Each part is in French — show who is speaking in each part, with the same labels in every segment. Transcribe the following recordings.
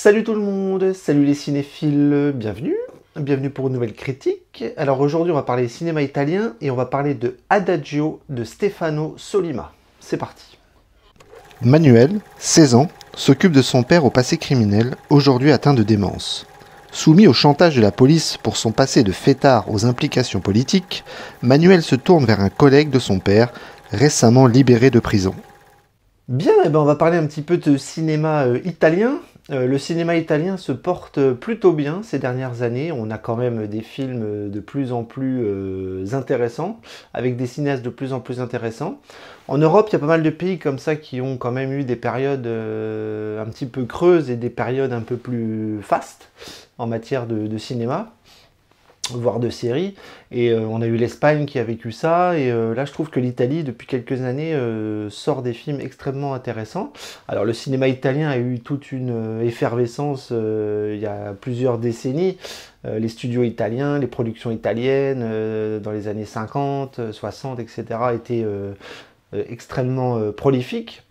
Speaker 1: Salut tout le monde, salut les cinéphiles, bienvenue pour une nouvelle critique. Alors aujourd'hui on va parler cinéma italien et on va parler de Adagio de Stefano Sollima. C'est parti.
Speaker 2: Manuel, 16 ans, s'occupe de son père au passé criminel, aujourd'hui atteint de démence. Soumis au chantage de la police pour son passé de fêtard aux implications politiques, Manuel se tourne vers un collègue de son père, récemment libéré de prison.
Speaker 1: Bien, on va parler un petit peu de cinéma italien. Le cinéma italien se porte plutôt bien ces dernières années. On a quand même des films de plus en plus intéressants, avec des cinéastes de plus en plus intéressants. En Europe, il y a pas mal de pays comme ça qui ont quand même eu des périodes un petit peu creuses et des périodes un peu plus fastes en matière de cinéma, voire de séries. Et on a eu l'Espagne qui a vécu ça, et là je trouve que l'Italie depuis quelques années sort des films extrêmement intéressants. Alors le cinéma italien a eu toute une effervescence il y a plusieurs décennies. Les studios italiens, les productions italiennes dans les années 50, 60, etc. étaient extrêmement prolifiques.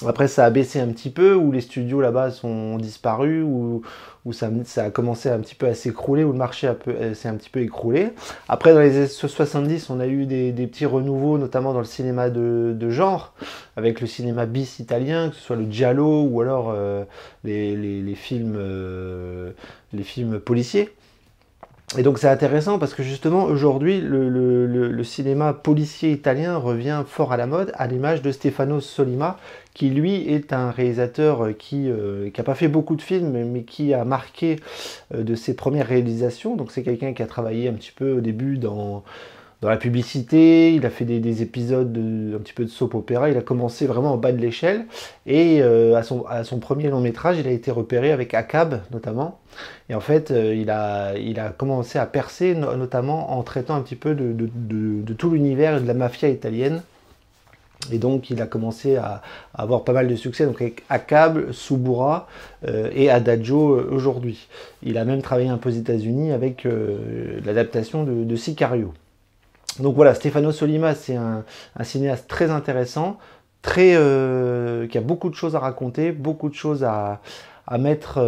Speaker 1: Après, ça a baissé un petit peu, où les studios là-bas ont disparu, où ça a commencé un petit peu à s'écrouler, où le marché s'est un petit peu écroulé. Après, dans les années 70, on a eu des petits renouveaux, notamment dans le cinéma de genre, avec le cinéma bis italien, que ce soit le giallo ou alors les films policiers. Et donc c'est intéressant parce que justement aujourd'hui le cinéma policier italien revient fort à la mode, à l'image de Stefano Sollima, qui lui est un réalisateur qui n'a pas fait beaucoup de films mais qui a marqué de ses premières réalisations. Donc c'est quelqu'un qui a travaillé un petit peu au début dans la publicité, il a fait des épisodes un petit peu de soap opéra, il a commencé vraiment en bas de l'échelle, et à son premier long métrage, il a été repéré avec ACAB notamment, et en fait il a commencé à percer notamment en traitant un petit peu de tout l'univers de la mafia italienne. Et donc il a commencé à avoir pas mal de succès, donc avec ACAB, Suburra et Adagio aujourd'hui. Il a même travaillé un peu aux États-Unis avec l'adaptation de Sicario. Donc voilà, Stefano Sollima, c'est un cinéaste très intéressant, qui a beaucoup de choses à raconter, beaucoup de choses à mettre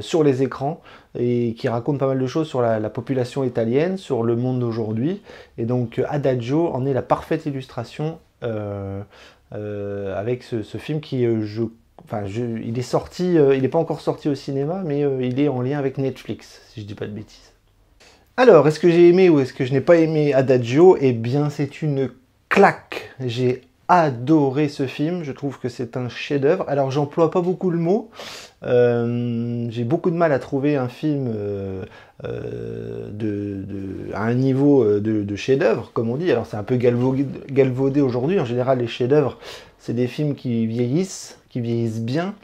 Speaker 1: sur les écrans, et qui raconte pas mal de choses sur la population italienne, sur le monde d'aujourd'hui. Et donc Adagio en est la parfaite illustration avec ce film qui, il est sorti, il n'est pas encore sorti au cinéma, mais il est en lien avec Netflix, si je dis pas de bêtises. Alors, est-ce que j'ai aimé ou est-ce que je n'ai pas aimé Adagio? Eh bien, c'est une claque. J'ai adoré ce film. Je trouve que c'est un chef-d'œuvre. Alors, j'emploie pas beaucoup le mot. J'ai beaucoup de mal à trouver un film à un niveau de chef-d'œuvre, comme on dit. Alors, c'est un peu galvaudé aujourd'hui. En général, les chefs-d'œuvre, c'est des films qui vieillissent bien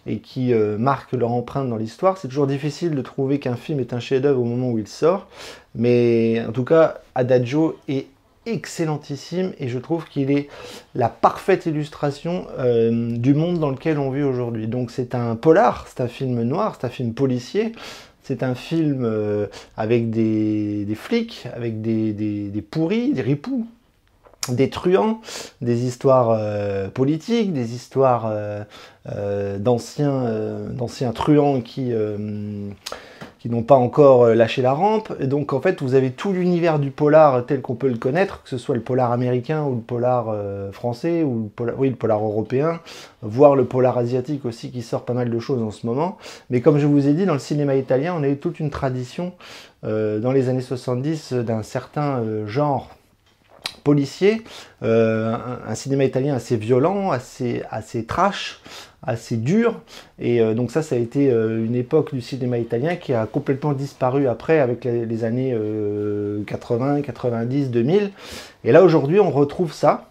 Speaker 1: et qui marquent leur empreinte dans l'histoire. C'est toujours difficile de trouver qu'un film est un chef-d'œuvre au moment où il sort, mais en tout cas, Adagio est excellentissime et je trouve qu'il est la parfaite illustration du monde dans lequel on vit aujourd'hui. Donc c'est un polar, c'est un film noir, c'est un film policier, c'est un film avec des flics, avec des pourris, des ripoux, des truands, des histoires politiques, des histoires d'anciens truands qui n'ont pas encore lâché la rampe. Et donc en fait vous avez tout l'univers du polar tel qu'on peut le connaître, que ce soit le polar américain ou le polar français, ou le polar européen, voire le polar asiatique aussi, qui sort pas mal de choses en ce moment. Mais comme je vous ai dit, dans le cinéma italien, on a eu toute une tradition dans les années 70 d'un certain genre policier, un cinéma italien assez violent, assez trash, assez dur, et donc ça a été une époque du cinéma italien qui a complètement disparu après avec les années 80, 90, 2000, et là aujourd'hui on retrouve ça.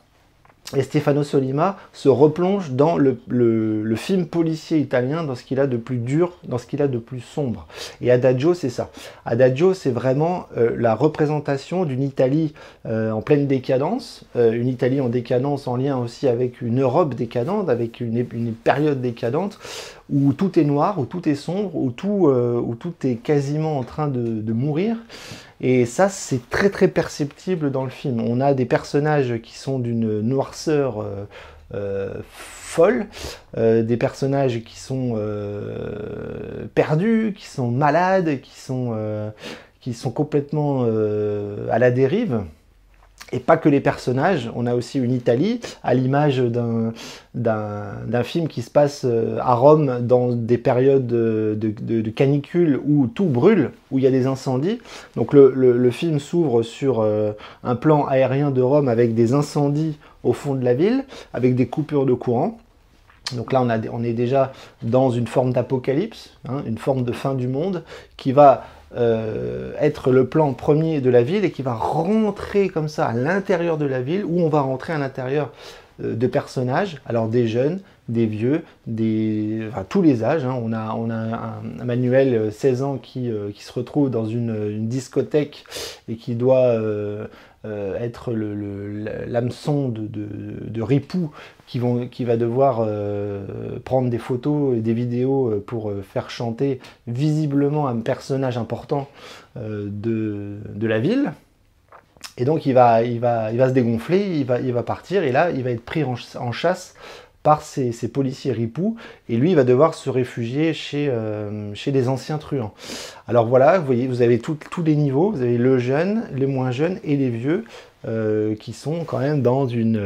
Speaker 1: Et Stefano Sollima se replonge dans le film policier italien, dans ce qu'il a de plus dur, dans ce qu'il a de plus sombre. Et Adagio, c'est ça. Adagio, c'est vraiment la représentation d'une Italie en pleine décadence, une Italie en décadence en lien aussi avec une Europe décadente, avec une période décadente, où tout est noir, où tout est sombre, où tout est quasiment en train de mourir. Et ça, c'est très très perceptible dans le film. On a des personnages qui sont d'une noirceur folle, des personnages qui sont perdus, qui sont malades, qui sont complètement à la dérive. Et pas que les personnages, on a aussi une Italie, à l'image d'un film qui se passe à Rome dans des périodes de canicule où tout brûle, où il y a des incendies. Donc le film s'ouvre sur un plan aérien de Rome avec des incendies au fond de la ville, avec des coupures de courant. Donc là, on est déjà dans une forme d'apocalypse, hein, une forme de fin du monde, qui va être le plan premier de la ville et qui va rentrer comme ça à l'intérieur de la ville, où on va rentrer à l'intérieur de personnages, alors des jeunes, des vieux, enfin, tous les âges. Hein. On a un Manuel, 16 ans, qui se retrouve dans une discothèque et qui doit être l'hameçon de ripoux qui va devoir prendre des photos et des vidéos pour faire chanter visiblement un personnage important de la ville. Et donc il va se dégonfler, il va partir, et là il va être pris en chasse par ces policiers ripoux, et lui il va devoir se réfugier chez des anciens truands. Alors voilà, vous voyez, vous avez tous les niveaux, vous avez le jeune, les moins jeunes et les vieux, qui sont quand même dans une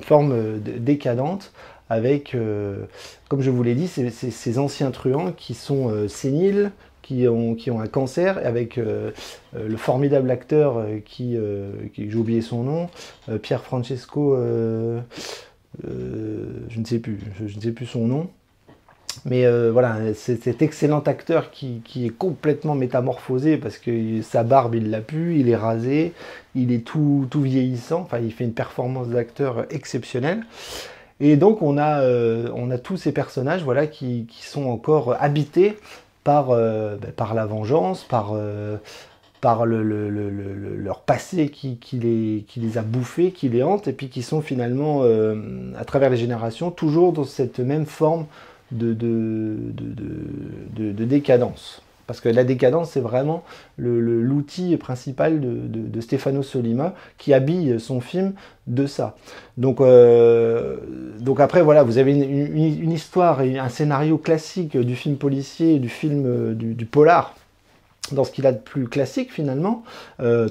Speaker 1: forme décadente, avec, comme je vous l'ai dit, ces anciens truands qui sont séniles, qui ont un cancer, avec le formidable acteur j'ai oublié son nom, Pier Francesco, je ne sais plus son nom. Mais voilà, c'est cet excellent acteur qui est complètement métamorphosé, parce que sa barbe, il l'a pu, il est rasé, il est tout vieillissant, enfin il fait une performance d'acteur exceptionnelle. Et donc on a tous ces personnages, voilà, qui sont encore habités par la vengeance, par leur passé qui les a bouffés, qui les hante, et puis qui sont finalement, à travers les générations, toujours dans cette même forme de décadence. Parce que la décadence, c'est vraiment l'outil principal de Stefano Sollima, qui habille son film de ça. Donc après, voilà, vous avez une histoire et un scénario classique du film policier, du film du polar, dans ce qu'il a de plus classique finalement,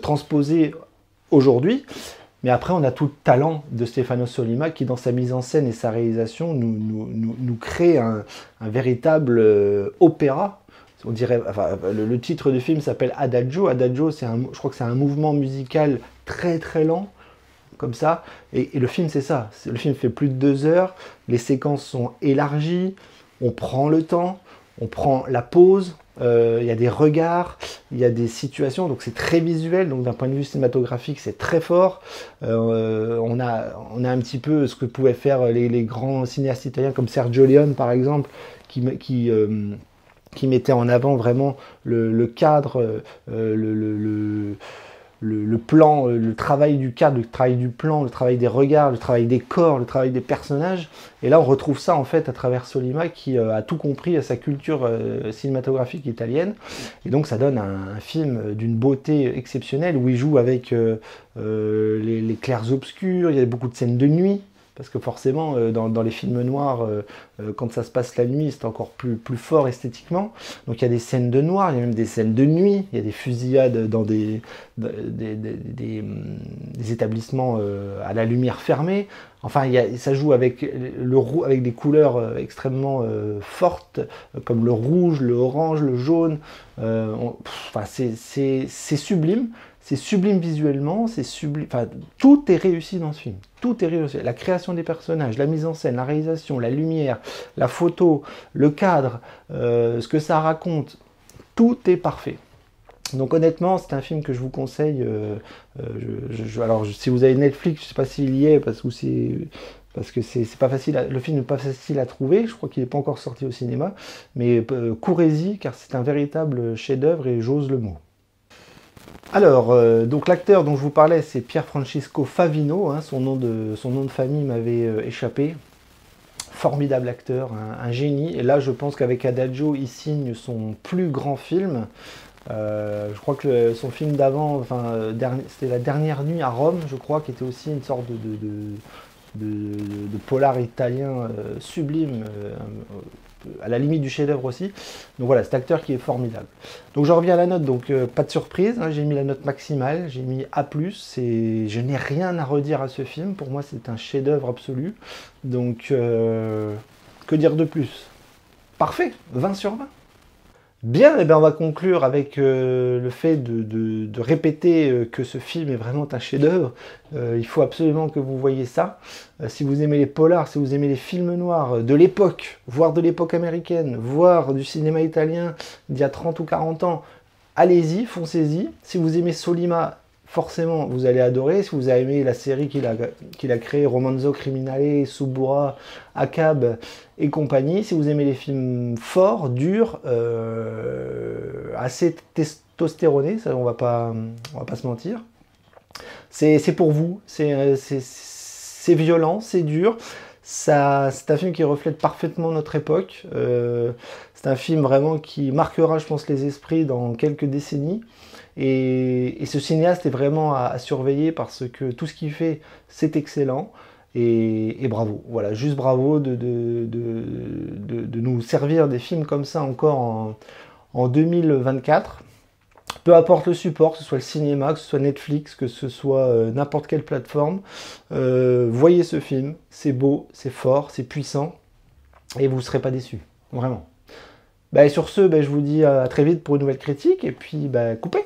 Speaker 1: transposé aujourd'hui. Mais après, on a tout le talent de Stefano Sollima, qui, dans sa mise en scène et sa réalisation, nous crée un véritable opéra. On dirait, enfin, le titre du film s'appelle Adagio. Adagio, je crois que c'est un mouvement musical très très lent, comme ça. Et le film, c'est ça. Le film fait plus de 2 heures. Les séquences sont élargies. On prend le temps. On prend la pause. Il y a des regards, il y a des situations, donc c'est très visuel, donc d'un point de vue cinématographique c'est très fort. On a un petit peu ce que pouvaient faire les grands cinéastes italiens comme Sergio Leone par exemple, qui mettait en avant vraiment le cadre, le plan, le travail du cadre, le travail du plan, le travail des regards, le travail des corps, le travail des personnages. Et là, on retrouve ça en fait à travers Sollima, qui a tout compris à sa culture cinématographique italienne. Et donc, ça donne un film d'une beauté exceptionnelle, où il joue avec les clairs-obscurs. Il y a beaucoup de scènes de nuit. Parce que forcément, dans les films noirs, quand ça se passe la nuit, c'est encore plus fort esthétiquement. Donc il y a des scènes de noir, il y a même des scènes de nuit, il y a des fusillades dans des établissements à la lumière fermée. Enfin, ça joue avec des couleurs extrêmement fortes, comme le rouge, le orange, le jaune. Enfin, c'est sublime. C'est sublime visuellement, c'est sublime. Enfin, tout est réussi dans ce film. Tout est réussi. La création des personnages, la mise en scène, la réalisation, la lumière, la photo, le cadre, ce que ça raconte, tout est parfait. Donc honnêtement, c'est un film que je vous conseille. Alors, si vous avez Netflix, je ne sais pas s'il y est, parce que c'est pas facile. Le film n'est pas facile à trouver. Je crois qu'il n'est pas encore sorti au cinéma. Mais courez-y, car c'est un véritable chef-d'œuvre, et j'ose le mot. Alors, donc l'acteur dont je vous parlais, c'est Pier Francesco Favino, hein, son nom de famille m'avait échappé. Formidable acteur, un génie. Et là, je pense qu'avec Adagio, il signe son plus grand film. Je crois que son film d'avant, enfin, c'était La Dernière Nuit à Rome, je crois, qui était aussi une sorte de polar italien sublime, à la limite du chef-d'œuvre aussi. Donc voilà, cet acteur qui est formidable. Donc je reviens à la note, donc pas de surprise, hein, j'ai mis la note maximale, j'ai mis A+, et je n'ai rien à redire à ce film, pour moi c'est un chef-d'œuvre absolu. Donc que dire de plus? Parfait, 20 sur 20. Bien, eh bien, on va conclure avec le fait de répéter que ce film est vraiment un chef-d'œuvre. Il faut absolument que vous voyez ça. Si vous aimez les polars, si vous aimez les films noirs de l'époque, voire de l'époque américaine, voire du cinéma italien d'il y a 30 ou 40 ans, allez-y, foncez-y. Si vous aimez Sollima, forcément, vous allez adorer. Si vous avez aimé la série qu'il a créée, Romanzo Criminale, Suburra, Acab et compagnie, si vous aimez les films forts, durs, assez testostéronés, ça, on va pas se mentir, c'est pour vous. C'est violent, c'est dur. C'est un film qui reflète parfaitement notre époque. C'est un film vraiment qui marquera, je pense, les esprits dans quelques décennies. Et ce cinéaste est vraiment à surveiller parce que tout ce qu'il fait, c'est excellent. Et bravo, voilà, juste bravo de nous servir des films comme ça encore en 2024. Peu importe le support, que ce soit le cinéma, que ce soit Netflix, que ce soit n'importe quelle plateforme, voyez ce film, c'est beau, c'est fort, c'est puissant, et vous ne serez pas déçus, vraiment. Et sur ce, je vous dis à très vite pour une nouvelle critique, et puis coupez.